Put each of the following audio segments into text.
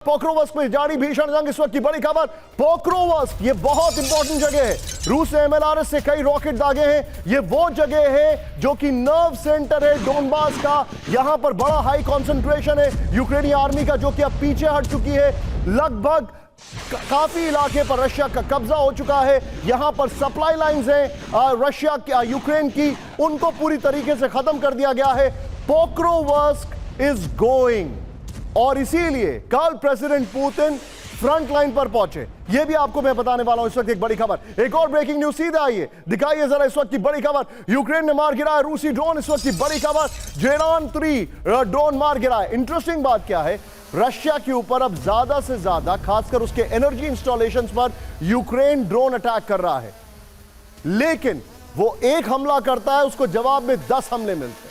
Pokrovsk में जारी भीषण जंग, इस वक्त की बड़ी खबर। पोक्रोवस्क ये बहुत इंपॉर्टेंट जगह है। रूस ने एमएलआरएस से कई रॉकेट दागे हैं। ये वो जगह है जो कि नर्व सेंटर है डोनबास का। यहां पर बड़ा हाई कंसंट्रेशन है यूक्रेनी आर्मी का, जो कि अब पीछे हट चुकी है। लगभग काफी इलाके पर रशिया का कब्जा हो चुका है। यहां पर सप्लाई लाइंस हैं रशिया की, यूक्रेन की, उनको पूरी तरीके से खत्म कर दिया गया है। पोक्रोवस्क इज गोइंग, और इसीलिए कल प्रेसिडेंट पुतिन फ्रंट लाइन पर पहुंचे। यह भी आपको मैं बताने वाला हूं इस वक्त एक बड़ी खबर। एक और ब्रेकिंग न्यूज, सीधे आइए दिखाइए जरा इस वक्त की बड़ी खबर। यूक्रेन ने मार गिराया रूसी ड्रोन, इस वक्त की बड़ी खबर। जेरान 3 ड्रोन मार गिराया। इंटरेस्टिंग बात क्या है, रशिया के ऊपर अब ज्यादा से ज्यादा, खासकर उसके एनर्जी इंस्टॉलेशंस पर यूक्रेन ड्रोन अटैक कर रहा है। लेकिन वो एक हमला करता है, उसको जवाब में 10 हमले मिलते हैं।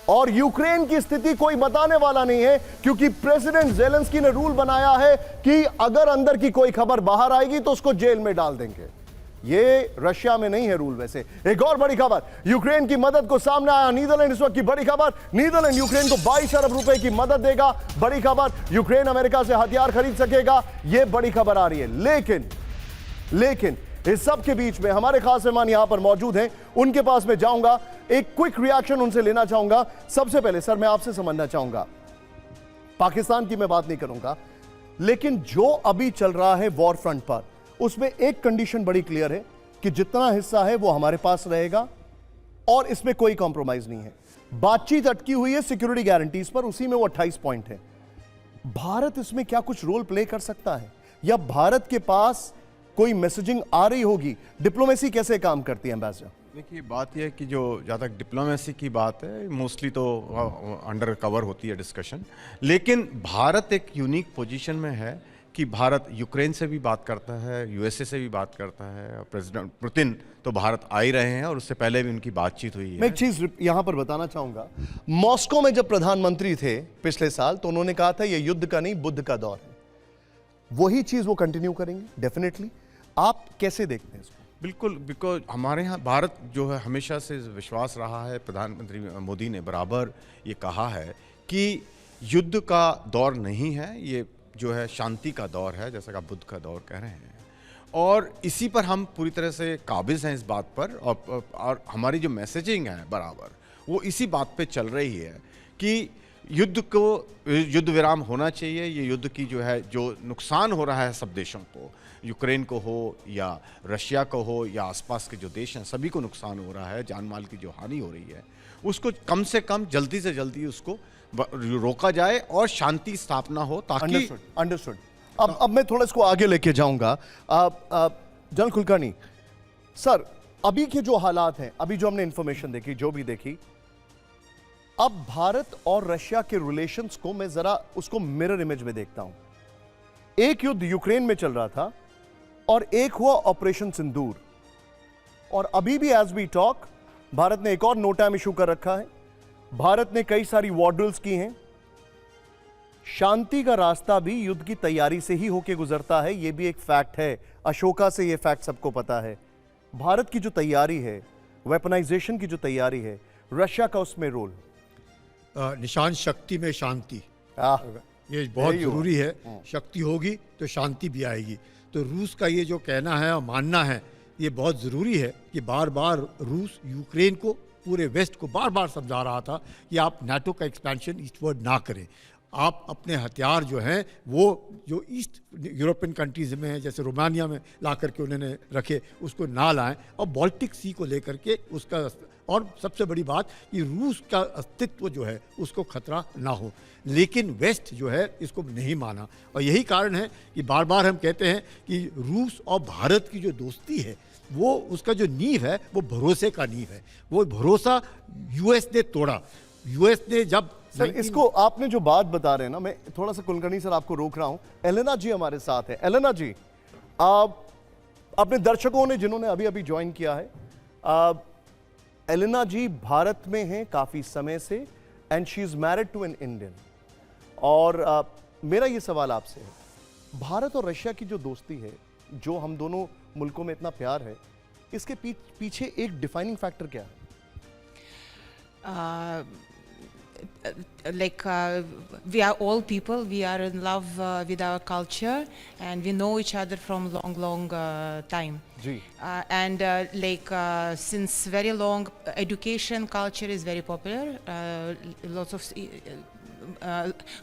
और यूक्रेन की स्थिति कोई बताने वाला नहीं है, क्योंकि प्रेसिडेंट ज़ेलेंस्की ने रूल बनाया है कि अगर अंदर की कोई खबर बाहर आएगी तो उसको जेल में डाल देंगे। ये रशिया में नहीं है रूल। वैसे एक और बड़ी खबर, यूक्रेन की मदद को सामने आया नीदरलैंड, इस वक्त की बड़ी खबर। नीदरलैंड यूक्रेन को 22 अरब रुपए की मदद देगा। बड़ी खबर, यूक्रेन अमेरिका से हथियार खरीद सकेगा, यह बड़ी खबर आ रही है। लेकिन इस सब के बीच में हमारे खास मेहमान यहां पर मौजूद हैं, उनके पास मैं जाऊंगा, एक क्विक रिएक्शन उनसे लेना चाहूंगा। सबसे पहले सर मैं आपसे समझना चाहूंगा, पाकिस्तान की मैं बात नहीं करूंगा, लेकिन जो अभी चल रहा है वॉर फ्रंट पर, उसमें एक कंडीशन बड़ी क्लियर है कि जितना हिस्सा है वो हमारे पास रहेगा और इसमें कोई कॉम्प्रोमाइज नहीं है। बातचीत अटकी हुई है सिक्योरिटी गारंटीज पर, उसी में वो 28 पॉइंट है। भारत इसमें क्या कुछ रोल प्ले कर सकता है, या भारत के पास कोई मैसेजिंग आ रही होगी? डिप्लोमेसी कैसे काम करती है एम्बेसडर? देखिए, बात यह है कि जो ज़्यादा डिप्लोमेसी की बात है, मोस्टली तो अंडर कवर होती है डिस्कशन। लेकिन भारत एक यूनिक पोजीशन में है कि भारत यूक्रेन से भी बात करता है, यूएसए से भी बात करता है। प्रेसिडेंट पुतिन तो भारत आ ही रहे हैं और उससे पहले भी उनकी बातचीत हुई है। मैं एक चीज यहां पर बताना चाहूंगा, मॉस्को में जब प्रधानमंत्री थे पिछले साल, तो उन्होंने कहा था यह युद्ध का नहीं बुद्ध का दौर है। वही चीज वो कंटिन्यू करेंगे डेफिनेटली। आप कैसे देखते हैं इसको? बिल्कुल, बिकॉज हमारे यहाँ भारत जो है हमेशा से विश्वास रहा है, प्रधानमंत्री मोदी ने बराबर ये कहा है कि युद्ध का दौर नहीं है, ये जो है शांति का दौर है, जैसा कि आप बुद्ध का दौर कह रहे हैं। और इसी पर हम पूरी तरह से काबिज हैं इस बात पर, और हमारी जो मैसेजिंग है बराबर वो इसी बात पे चल रही है कि युद्ध विराम होना चाहिए। ये युद्ध की जो है, जो नुकसान हो रहा है सब देशों को, यूक्रेन को हो या रशिया को हो या आसपास के जो देश हैं, सभी को नुकसान हो रहा है, जान माल की जो हानि हो रही है, उसको कम से कम जल्दी से जल्दी उसको रोका जाए और शांति स्थापना हो, ताकि अंडरस्टूड। अब मैं थोड़ा इसको आगे लेके जाऊंगा। जनरल कुलकर्णी सर, अभी के जो हालात हैं, अभी जो हमने इंफॉर्मेशन देखी, जो भी देखी, अब भारत और रशिया के रिलेशंस को मैं जरा उसको मिरर इमेज में देखता हूं। एक युद्ध यूक्रेन में चल रहा था और एक हुआ ऑपरेशन सिंदूर, और अभी भी एज वी टॉक भारत ने एक और नो टाइम इशू कर रखा है। भारत ने कई सारी वॉर ड्रिल्स की हैं। शांति का रास्ता भी युद्ध की तैयारी से ही होकर गुजरता है, यह भी एक फैक्ट है। अशोका से यह फैक्ट सबको पता है। भारत की जो तैयारी है, वेपनाइजेशन की जो तैयारी है, रशिया का उसमें रोल। निशान शक्ति में शांति, ये बहुत जरूरी है। शक्ति होगी तो शांति भी आएगी। तो रूस का ये जो कहना है और मानना है, ये बहुत ज़रूरी है कि बार बार रूस यूक्रेन को, पूरे वेस्ट को बार बार समझा रहा था कि आप नाटो का एक्सपेंशन ईस्टवर्ड ना करें। आप अपने हथियार जो हैं वो जो ईस्ट यूरोपियन कंट्रीज में हैं, जैसे रोमानिया में ला करके उन्होंने रखे, उसको ना लाएं, और बाल्टिक सी को लेकर के उसका, और सबसे बड़ी बात कि रूस का अस्तित्व जो है उसको खतरा ना हो। लेकिन वेस्ट जो है इसको नहीं माना, और यही कारण है कि बार बार हम कहते हैं कि रूस और भारत की जो दोस्ती है, वो उसका जो नींव है वो भरोसे का नींव है। वो भरोसा यूएस ने तोड़ा। यूएस ने जब सर, इसको आपने जो बात बता रहे हैं ना, मैं थोड़ा सा कुलकर्णी सर आपको रोक रहा हूं। एलेना जी हमारे साथ है। एलेना जी, अपने दर्शकों ने जिन्होंने अभी अभी ज्वाइन किया है, एलेना जी भारत में हैं काफी समय से, and she is married to an Indian. और मेरा ये सवाल आपसे है, भारत और रशिया की जो दोस्ती है, जो हम दोनों मुल्कों में इतना प्यार है, इसके पीछे एक डिफाइनिंग फैक्टर क्या है? like we are all people, we are in love with our culture, and we know each other from long time. Ji. And since very long, education culture is very popular. Lots of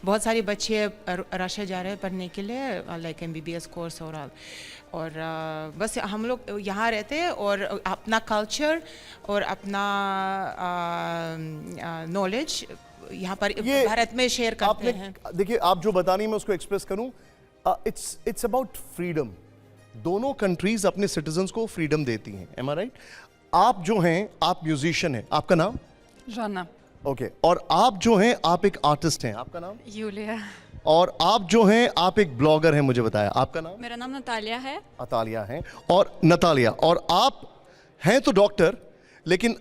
बहुत सारे बच्चे Russia जा रहे हैं पढ़ने के लिए, like MBBS course और बस हम लोग यहाँ रहते हैं और अपना कल्चर और अपना नॉलेज यहाँ पर भारत में शेयर करते हैं. देखिए, आप जो बता रही हैं मैं उसको एक्सप्रेस करूं. It's about freedom. दोनों कंट्रीज अपने सिटीजन्स को फ्रीडम देती हैं. एम आई राइट? आप जो हैं, आप म्यूजिशियन हैं. आपका नाम? जाना. ओके. और आप जो हैं, आप एक आर्टिस्ट हैं. आपका नाम? यूलिया. और आप जो हैं, आप एक ब्लॉगर हैं, मुझे बताया. आपका नाम? मेरा नाम नतालिया है. अतालिया है. और नतालिया. और आप हैं तो डॉक्टर, लेकिन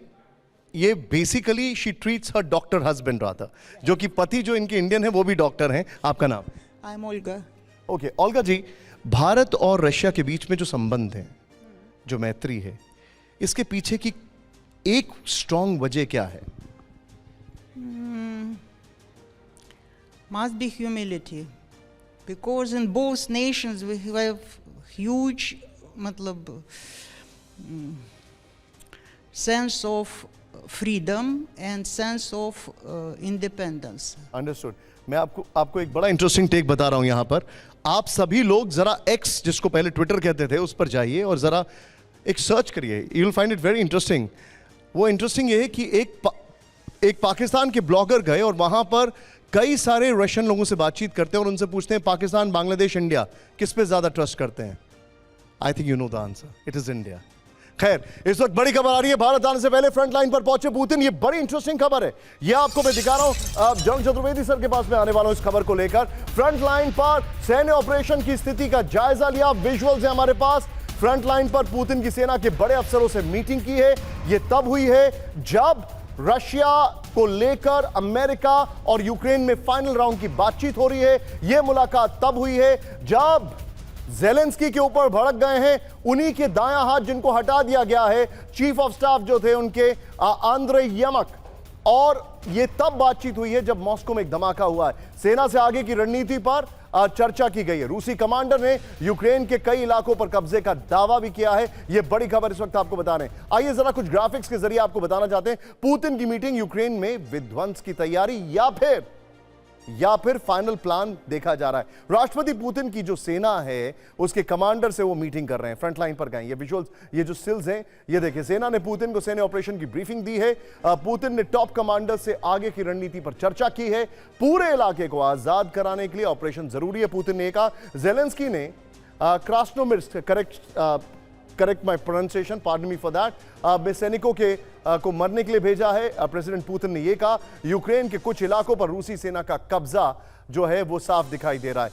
ये basically she treats her doctor husband rather, जो कि पति जो इनके इंडियन है वो भी डॉक्टर हैं. आपका नाम? I am Olga. Okay. Olga ji, भारत और रशिया के बीच में जो संबंध है, जो मैत्री है, इसके पीछे की एक स्ट्रॉन्ग वजह क्या है? Must be humility, because in both nations we have huge sense of freedom and sense of independence. Understood. मैं आपको एक बड़ा इंटरेस्टिंग टेक बता रहा हूं यहां पर. आप सभी लोग जरा एक्स, जिसको पहले ट्विटर कहते थे, उस पर जाइए और जरा एक सर्च करिए. You will find it very interesting. वो इंटरेस्टिंग ये है कि एक पाकिस्तान के ब्लॉगर गए और वहां पर कई सारे रशियन लोगों से बातचीत करते हैं और उनसे पूछते हैं पाकिस्तान, बांग्लादेश, इंडिया किस पे ज्यादा ट्रस्ट करते हैं. I think you know the answer. It is India. खैर, इस वक्त बड़ी खबर आ रही है. भारत आने से पहले फ्रंट लाइन पर पहुंचे पुतिन. ये बड़ी इंटरेस्टिंग खबर है. ये आपको मैं दिखा रहा हूं. जंग चतुर्वेदी सर के पास में आने वाला हूं इस खबर को लेकर. फ्रंट लाइन पर सैन्य ऑपरेशन की स्थिति का जायजा लिया. विजुअल्स है हमारे पास. फ्रंट लाइन पर पुतिन की सेना के बड़े अफसरों से मीटिंग की है. ये तब हुई है जब रशिया को लेकर अमेरिका और यूक्रेन में फाइनल राउंड की बातचीत हो रही है. यह मुलाकात तब हुई है जब ज़ेलेंस्की के ऊपर भड़क गए हैं उन्हीं के दायां हाथ, जिनको हटा दिया गया है, चीफ ऑफ स्टाफ जो थे उनके, आंद्रे यमक. और यह तब बातचीत हुई है जब मॉस्को में एक धमाका हुआ है. सेना से आगे की रणनीति पर चर्चा की गई है. रूसी कमांडर ने यूक्रेन के कई इलाकों पर कब्जे का दावा भी किया है. यह बड़ी खबर इस वक्त आपको बता रहे हैं. आइए जरा कुछ ग्राफिक्स के जरिए आपको बताना चाहते हैं. पुतिन की मीटिंग, यूक्रेन में विध्वंस की तैयारी या फिर फाइनल प्लान देखा जा रहा है. राष्ट्रपति पुतिन की जो सेना है उसके कमांडर से वो मीटिंग कर रहे हैं. फ्रंट लाइन पर गए. ये विजुअल्स, ये जो स्टिल्स हैं, ये देखिए. सेना ने पुतिन को सैन्य ऑपरेशन की ब्रीफिंग दी है. पुतिन ने टॉप कमांडर से आगे की रणनीति पर चर्चा की है. पूरे इलाके को आजाद कराने के लिए ऑपरेशन जरूरी है, पुतिन ने कहा. ज़ेलेंस्की ने Krasnomirsk, correct my pronunciation, pardon me for that, में सैनिकों के को मरने के लिए भेजा है. प्रेसिडेंट पुतिन ने यह कहा. यूक्रेन के कुछ इलाकों पर रूसी सेना का कब्जा जो है वो साफ दिखाई दे रहा है.